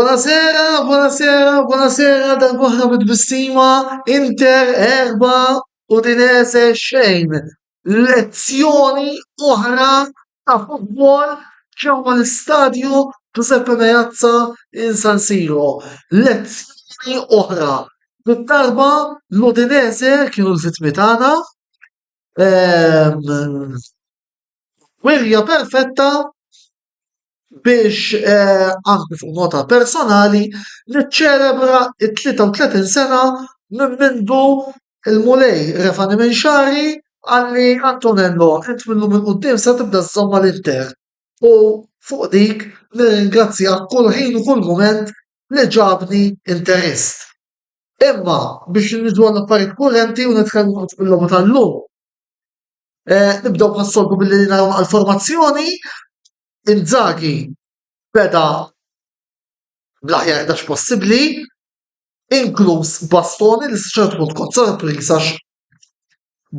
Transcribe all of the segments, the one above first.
Buonasera, buonasera, buonasera dal Mohammed Bissima, Inter erba, Udinese xejn. Lezzjoni oħra ta' futbol ġewwa l-istadju Giuseppe Meazza in San Siro. Lezzjoni oħra. Bid-darba l-Udinese kienu l-vittmi tagħna. Ehm, Wirja perfetta biex anke fuq nota personali niċċelebra it-33 sena minn mindu il-mulej refani minn xari għalli Antonello int minnu minn qudiem se tibda żomma l-Inter. U fuq dik nirringrazzja kull ħin u kull mument li ġabni interist. Imma biex niġu għall-affarijiet kurrenti u nitkellmu bil-logħba tal-lum. Nibdew bħas-solbu billi naraw għal-formazzjoni. Inzaghi beda bl-aħjar dax possibbli, inkluż Bastoni li s-ċert punt kont sorpriż għax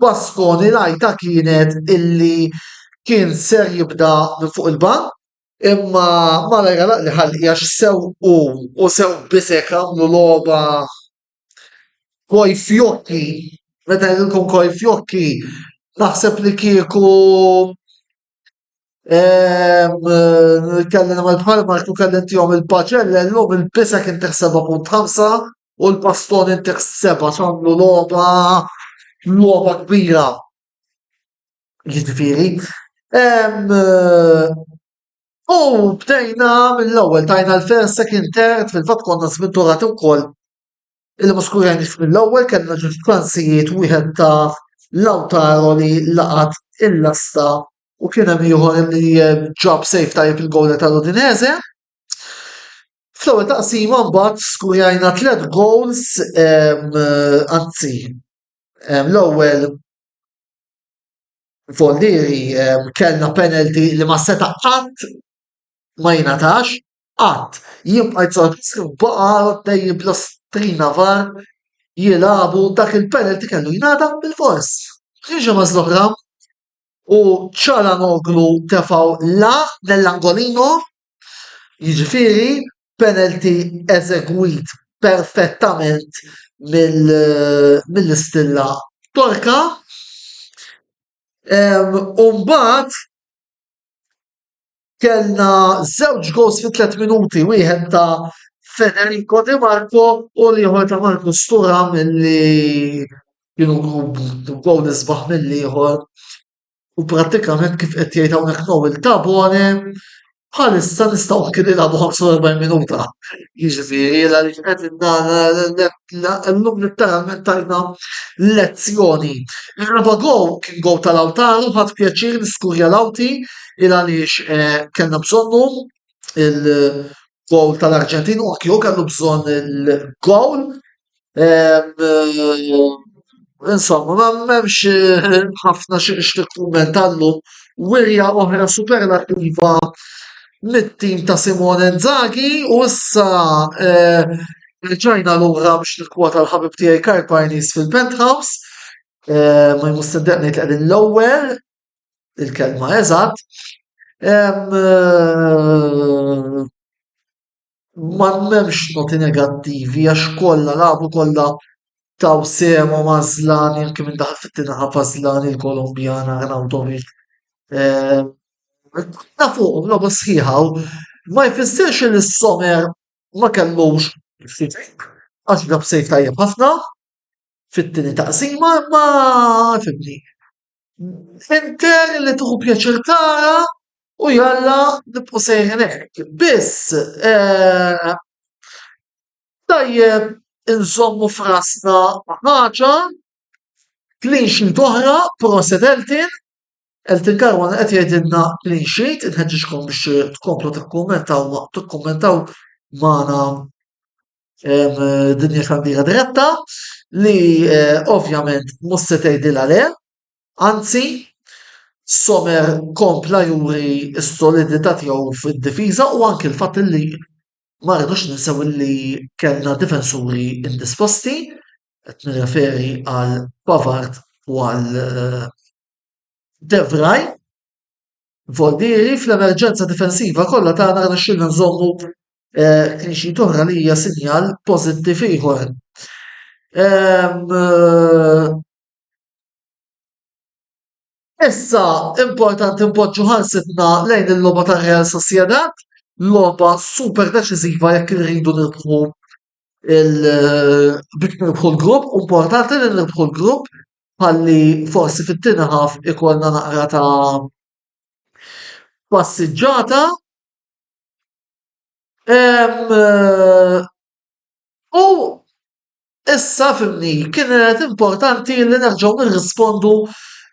Bastoni lajta kienet illi kien ser jibda minn fuq il-ban, imma ma lajra li ħalli għax sew u sew bisek għamlu logħba koj fjokki, meta jgħidilkom koj fjokki, naħseb li kieku kellna mal-Parmark u kellintihom il-Paċella l-lum il-Bisek inter 7.5 u l-Bastoni inter 7 ċamlu logħba kbira. Jiġifieri. U bdejna mill-ewwel tajna l-first second third fil-fatt konna żventurati wkoll illi ma skurjanix mill-ewwel kellna ġustranzijiet wieħed ta' Lautaro li laqat il-lasta u kien hemm ieħor li ġab sejf tajjeb il-gowla tal-Udinese. Fl-ewwel taqsima mbagħad skurjajna 3 goals anzi l-ewwel Voldiri kellna penalty li ma seta' qatt ma jingħatax, qatt jibqa' jtsorpriski baqa' dejjem bl-ostrina var jilagħbu dak il-penalty kellu jingħata bil-fors. Ħiġa maż-l-oħra u Çalhanoğlu tefaw nell-angolino, jiġifieri penalty eżegwit perfettament mill-istilla Torka. U mbagħad kellna żewġ gols fi 3 minuti, wieħed ta' Federico Di Marco u l-ieħor ta' Marcus Thuram milli kienu gowl isbaħ mill-ieħor. U prattikament kif qed jgħid hawnhekk Nowell Tabone bħalissa nistgħu kien nilagħbu 45 minuta. Jiġifieri għaliex qed llum letteralment tajna lezzjoni. Ir-raba' gowl kien gowl ta' Lautaro ħadd pjaċir niskurja Lauti għaliex kellna bżonnhom il-gowl tal-Arġentin u anke kellu bżonn il-gowl. Insomma, m'hemmx ħafna xi kummentallu wirja oħra superlattiva mit-tim ta' Simone Inzaghi u issa rġajna lura biex nikkwota l-ħabib tiegħi Karl fil-Penthouse. Ma jmux siddeqni qegħdin l-ewwel il-kelma eżatt. Ma m'hemmx noti negattivi għax kollha lagħbu kollha taw sema ma' Zlani anke minn daħal fit-tinħafa Zlani l-Kolumbjana Arnautovic. Nafuq logħba sħiħa u ma jfissirx li s-Sommer ma kellux għax għab sejf tajjeb ħafna fit-tieni taqsima imma fimni. Inter li tuħu pjaċir tara u jalla nibqgħu sejħin hekk. Biss tajjeb inżommu frasna ħaġa clean sheet oħra proset Eltin Karwan qed jgħidilna clean sheet inħeġġixkom biex tkomplu tikkummentaw magħna dinja kandira diretta li ovvjament mhux se tgħidilha le, anzi Sommer kompla juri s-solidità tiegħu fid-difiża u anke l-fatt li ma rridux ninsew li kellna difensuri indisposti, qed nirreferi għal Pavard u għal De Vrij. Voldiri fl-emerġenza difensiva kollha tagħna rnexxielna nżommu clean sheet oħra li hija sinjal pożittiv ieħor. Issa importanti npoġġu ħarsitna lejn il-logħba ta' Real Sociedad, logħba super deċiżiva jekk irridu nirbħu biex nirbħu l-grupp, importanti li nirbħu l-grupp ħalli forsi fit-tieni ħaf ikollna naqra ta' passiġġata. U issa fimni kienet importanti li nerġgħu nirrispondu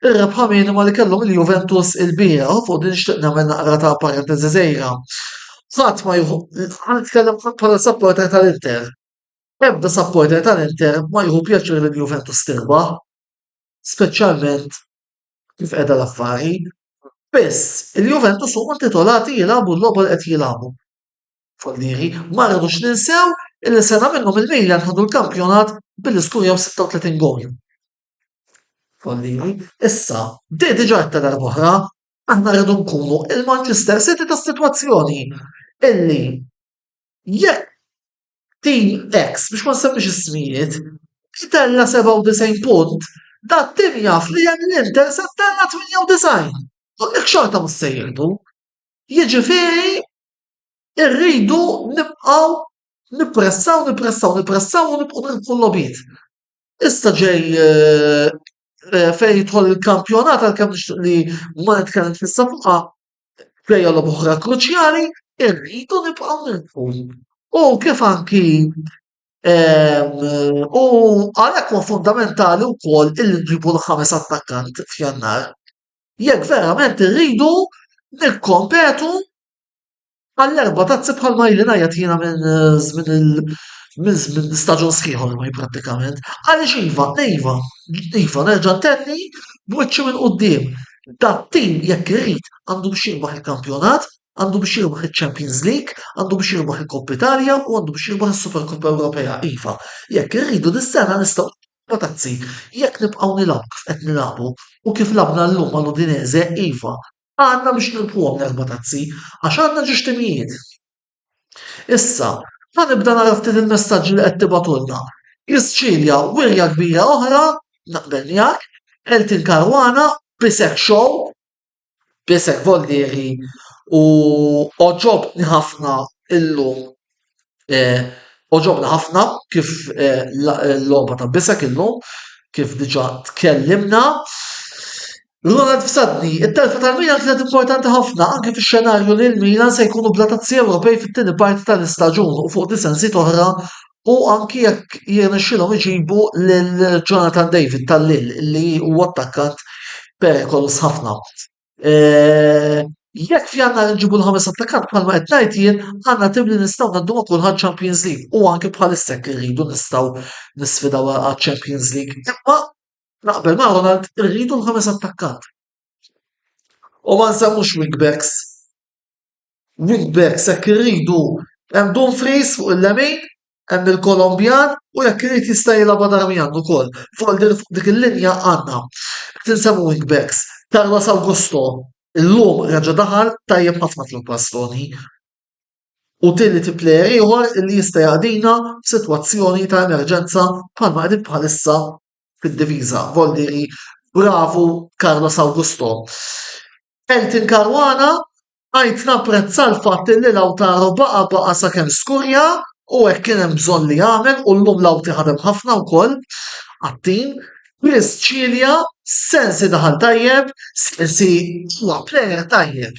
ir-rebħa minima li kellhom il-Juventus il-bieraħ u fuq din nixtieq nagħmel naqra ta' parentesi żgħira. Ħadd ma jieħu ħanitkellem bħala supporter tal-Inter. Ebda supporter tal-Inter ma jieħu pjaċir li l-Juventus tirbaħ, speċjalment kif qiegħda l-affari. Biss il-Juventus huma intitolati jilagħbu l-logħba li qed jilagħbu. Fornieri, ma rridux ninsew illi sena minnhom il-Milan ħadu l-kampjonat billi skurjaw 36 gol. Fornieri, issa, di diġà ta' darb'oħra, aħna rridu nkunu il-Manchester City tas-sitwazzjoni illi jekk tim X biex ma nsemmix ismijiet tella 97 punt, da tim jaf li hemm l-Inter se tella 98. Dik xorta mhux se jieħdu. Jiġifieri irridu nibqgħu nippressaw u nibqgħu nirbħu l-logħbiet. Issa ġej fejn jidħol il-kampjonat għalkemm nixtieq li ma nitkellem issa fuqha fejn logħba oħra kruċjali, irridu nibqgħu nirbħu. U kif anki u għalhekk huwa fundamentali wkoll illi nġibu l-5 attakkant f'Jannar. Jekk verament irridu nikkompetu għall-erba tazzi bħalma jlina jatina minn staġun sħiħ ormai prattikament. Għaliex iva, nerġa' ntenni b'wiċċi minn quddiem. Dat-tim jekk irid għandu biex jirbaħ il-kampjonat, għandu biex jirbaħ il-Champions League, għandu biex jirbaħ il-Coppa Italia u għandu biex jirbaħ il-Supercoppa Ewropea. Iva, jekk irridu dis-sena nistgħu tazzi, jekk nibqgħu nilagħbu kif qed nilagħbu u kif labna llum mal-Udinese, iva, għandna biex nilbħuhom l-erba' tazzi għax għandna ġuxtimijiet. Issa, ħanibda nara ftit il-messaġġi li qed tibatulna. Jisċilja wirja kbira oħra, naqbel miegħek, Eltin Karwana, Bisek Show, Bisek Voldieri u oġobni ħafna illum oġobna ħafna kif l-logħba ta' Bisek illum, kif diġà tkellimna. Ronald Fsadni, it-telfa tal-Milan kienet importanti ħafna anke fix-xenarju li l-Milan se jkunu bla tazzi Ewropej fit-tieni parti tal-istaġun u fuq disensi oħra u anki jekk jirnexxilhom iġibu lil Jonathan David tal-Lil li huwa attakkant perikolus ħafna. Jekk f'Jannar nġibu l-5 attakkant bħalma qed ngħid jien għandna tim li nistgħu ngħaddu ma' kulħadd Champions League u anke bħalissa jekk irridu nistgħu nisfidaw għaċ-Champions League. Imma naqbel ma' Ronald irridu l-5 attakkant. U ma nsemmux wingbacks. Wingbacks jekk irridu hemm Dumfries fuq il-lemin, hemm il-Kolombjan u jekk irid jista' jilagħba Darmian ukoll. Folder fuq dik il-linja għandna. Tinsemmu wingbacks. Carlos Augusto illum reġa' daħal tajjeb ħafna fil-bastoni. U tielet plejer ieħor li jista' jgħadina f'sitwazzjoni ta' emerġenza bħalma qegħdin bħalissa fid-diviża. Voldieri, bravu Carlos Augusto. Eltin Karwana għajt napprezza l-fatt li Lautaro baqa sakemm skurja u hekk kien hemm bżonn li jagħmel u llum Lawti ħadem ħafna wkoll għat-tim. Chris Cilja, sensi daħal tajjeb, sensi huwa plejer tajjeb.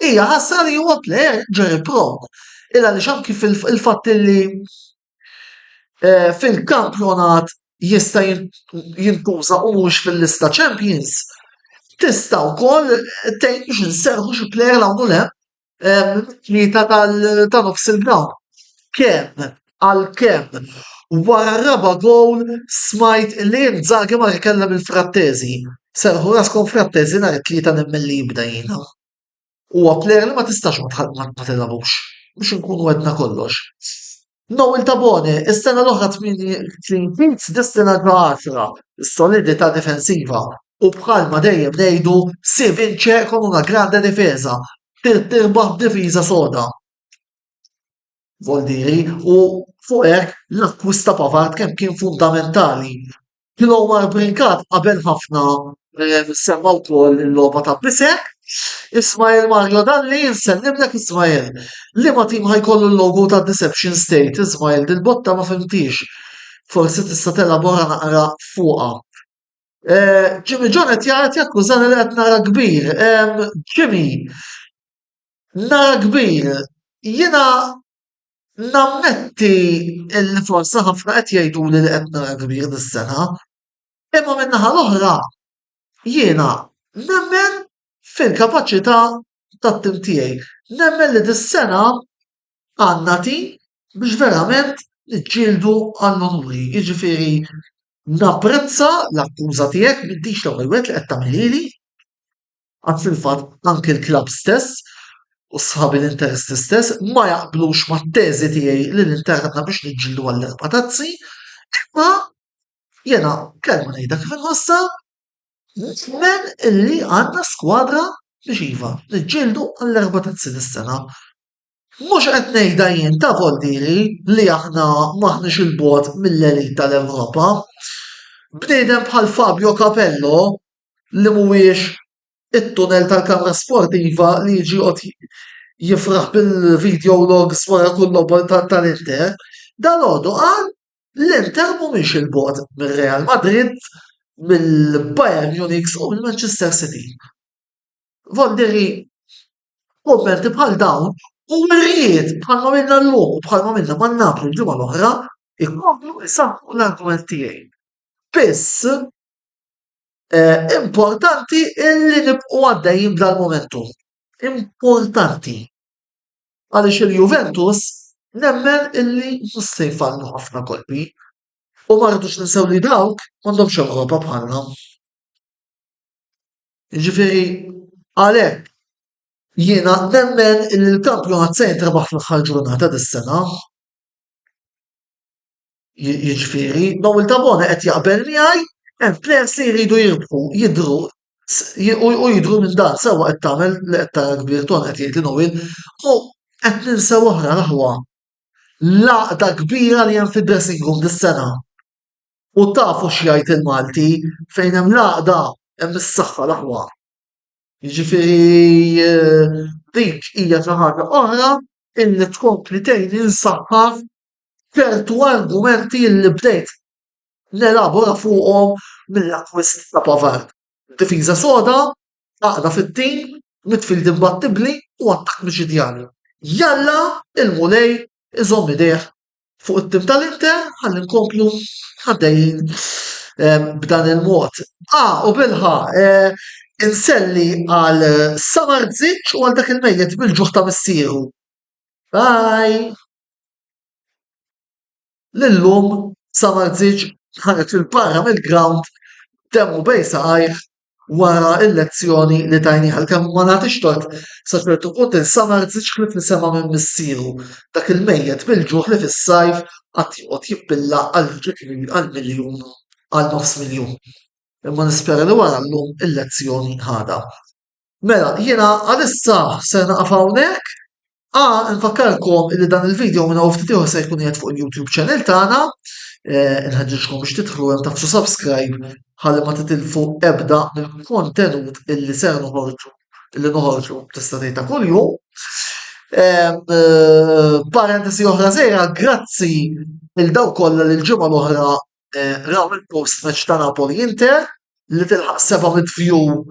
Hija ħassra li huwa plejer ġeri pro. Illa li xam kif il-fatt li fil-kampjonat jista' jintuża u mhux fil-lista Champions. Tista' wkoll tgħid biex inserħu xi plejer l le tlieta ta' nofs il-ground. Kemm għalkemm wara raba gowl smajt li Inzaghi ma jkellem il-Frattesi. Serħu raskom Frattesi nhar it-tlieta nemmen li jibda jiena. Huwa plejer li ma tistax ma tilagħbux biex inkunu għedna kollox. Nowell Tabone, is-sena l-oħra 8 points, dis-sena 10, is-solidità difensiva. U bħalma dejjem ngħidu si vince con una grande difesa. Tirbaħ b'difiża soda. Voldiri, u fuq hekk l-akkwist ta' Pavard kemm kien fundamentali. Kilomar Brinkat qabel ħafna semma wkoll il-logħba ta' Bisek, Ismail Mario Dalli nsellimlek Ismail. Liema tim ħajkollu l-logo ta' Deception State, Ismail, dil-botta ma fimtix. Forsi tista' telabora naqra fuqha. Jimmy John qed jgħid jakkużani li qed nara kbir. Jimmy, nara kbir. Jiena nammetti li forsi ħafna qed jgħiduli li qed nara kbir dis-sena, imma min-naħa l-oħra jiena nemmen fil-kapaċità tat-tim tiegħi. Nemmen li dis-sena għandna tim biex verament niġġieldu għall-onuri. Jiġifieri napprezza l-akkuża tiegħek m'intix l-ewwel wieħed li qed tagħmilili, għad fil-fatt anke l-klabb stess u sħabi l-interess stess ma jaqblux ma' teżi tiegħi li l-Inter għandna biex niġġieldu għall-erba' tazzi, imma jena kelma ngħidha kif inħossha nemmen illi għandna skwadra biex iva niġġieldu għall-erba' tazzi dis-sena. Mhux qed ngħidha jien ta' Voldiri li aħna maħniex il-bogħod mill-elit tal-Ewropa. Bniedem bħal Fabio Capello li mhuwiex it-tunel tal-kamra sportiva li jiġi jifraħ bil-video logs wara kull logħba tal-Inter, dalodu qal l-Inter mhumiex il-bogħod mir-Real Madrid, mill-Bayern Munich u mill-Manchester City. Voldiri kummenti bħal dawn u rried bħalma minna l-lum u bħalma minna man Napoli l-ġimgħa l-oħra ikomplu isaħħu l-argument tiegħi. Biss importanti illi nibqgħu għaddejjin b'dal-momentum. Importanti. Għaliex il-Juventus nemmen illi mhux se jfallu ħafna kolbi u ma rridux ninsew li dawk m'għandhomx Ewropa bħalna. Jiġifieri għalhekk jiena nemmen illi l-kampjonat se jintrabaħ fl-aħħar ġurnata dis-sena. Jiġifieri Nowell Tabone qed jaqbel miegħi hemm plejers li jridu jirbħu, jidhru u jidhru minn dan sewwa qed tagħmel li qed tara kbir ton qed jgħid li Nowell u qed ninsew oħra naħwa. Laqda kbira li hemm fid-dressing room dis-sena. U tafu x'jgħid il-Malti fejn hemm laqda hemm is-saħħa l-aħwa. Jiġifieri dik hija xi ħaġa oħra illi tkompli tgħin insaħħaħ ċertu argumenti li bdejt nelabora fuqhom mill-akkwist ta' Pavard. Difiża soda, għaqda fit-tim, midfield imbattibli u attakk miċidjani. Jalla il-mulej iżomm idejh fuq it-tim tal-Inter ħalli nkomplu għaddejjin b'dan il-mod. U bilħa inselli għal Samardzic u għal dak il-mejjet bil-ġuħ ta' missieru. Bye! Lillum Samardzic ħareġ fil-barra mill-ground temmu bej saqajh wara l-lezzjoni li tajniha għalkemm ma nagħtix tort sa ċertu punt il-Samardzic ħlif li sema minn missieru dak il-mejjed bil-ġuħ li fis-sajf qatt joqgħod jibbilla għal miljun għal nofs miljun. Imma nispera li wara llum il-lezzjoni ħada. Mela, jiena għalissa se naqaf hawnhekk. Nfakkarkom li dan il-video minn ftit ieħor se jkun qiegħed fuq il-YouTube channel tagħna. Nħeġġeġkom biex tidħlu hemm tafsu subscribe ħalli ma titilfu ebda mill-kontenut illi ser noħorġu tista' tgħid ta' kuljum. Parentesi oħra żgħira, grazzi lil dawk kollha li l-ġimgħa l-oħra raw il-post match ta' Napoli Inter li tilħaq 700 view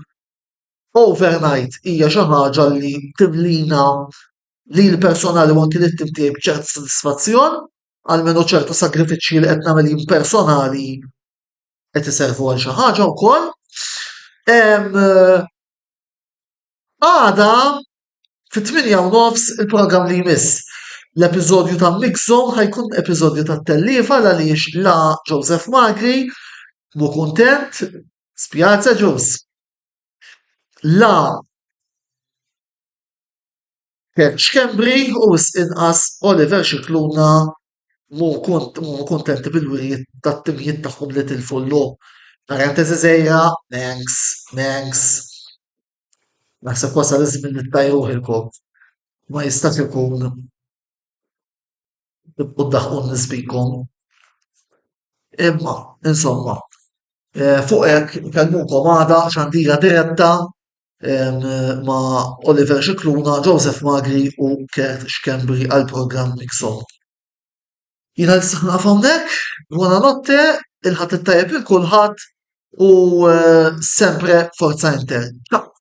overnight hija xi ħaġa li timlina li l-personali u anki l-tim tiegħi b'ċerta sodisfazzjon, għalmenu ċertu sagrifiċċji li qed nagħmel jien personali qed iservu għal xi ħaġa wkoll. Għada fit-8:30 il-programm li jmiss. L-episodju ta' Mixzone ħajkun episodju ta' Tellifa għaliex la Joseph Magri mu kuntent spjazza ġus. La Xkembri u inqas Oliver Xikluna mu kontenti bil-wirijiet tat-timijiet tagħhom li tilfu llum. Parentesi żgħira, Manx. Naħseb wasal iż-żmien li ttajruh il-kop. Ma jistax ikun tibqu ddaħqu nisbikom. Imma, insomma, fuq hekk nkellmukom għada x'għandila diretta ma' Oliver Scicluna, Joseph Magri u Kurt Xkembri għal programm Mixon. Jina l-istaħna hawnhekk, buona notte, il-ħadd it-tajjeb il kulħadd u sempre Forza Inter. Ciao.